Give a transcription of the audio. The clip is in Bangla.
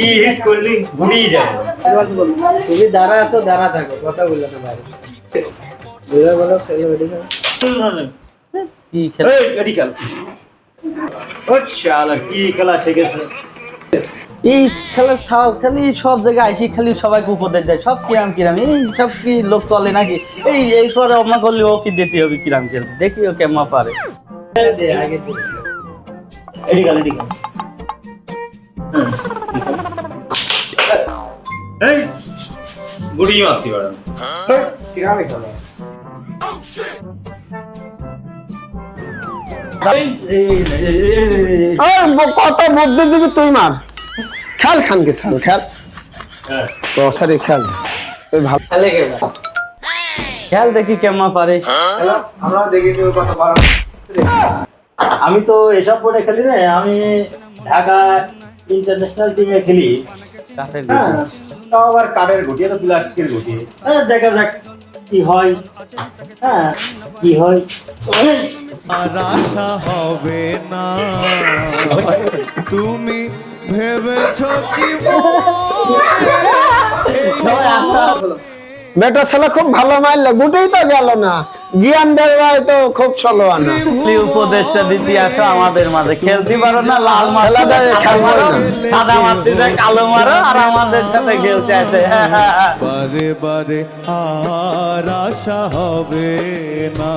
কি হিট করলি ঘুরিয়ে যায়। তুমি দাঁড়া তো দাঁড়া থাকো, কথা বললে না বাইরে। বুঝা বলো খেলে বেটি খেলো। কি খেলা? এই এডি খেল। ও শালা কি খেলা শিখেছে? এই শালা খালি সব জায়গায় আইসি খালি সবাইকে উপদেশ দেয় সব কিরাম কিরাম, এই সব কি লোক চলে নাকি? এই করে অমা করলে ও কি দিতে হবে কিরাম কিরাম, দেখি ও কেমন পারে। দে আগে দে। এডি খেল এডি খেল। এই গুড়ি মারছি বাড়া। কিরামে খেলো। কত বুদ্ধিজীবী তুই মার খেল খানকে খেল খেল হ্যাঁ সরি খেল তুই ভালো খেলে কে না? খেল দেখি কেমন পারে। খেলো, আমরাও দেখি তুমি কত পারো। আমি তো এসব পড়ে খেলি না, আমি ঢাকা ইন্টারন্যাশনাল টিমে খেলি। কাঠের হ্যাঁ গুটি। তাও আবার কাঠের গুটি, এটা প্লাস্টিকের গুটি। হ্যাঁ দেখা যাক কি হয়। হ্যাঁ কি হয়। আর আশা হবে না তুমি ভেবেছো কি সবাই আশা বেটা ছেলে খুব ভালো মারলে গুটেই তো গেল না, জ্ঞান দেওয়ায় তো খুব চলো আনা এই উপদেশটা দিতে আসো আমাদের মাঝে, খেলতে পারো না, লাল মারো খেলবো না। সাদা মারতে যায় কালো মারো, আর আমাদের সাথে খেলতে আসে। বারে বারে আর আশা হবে না।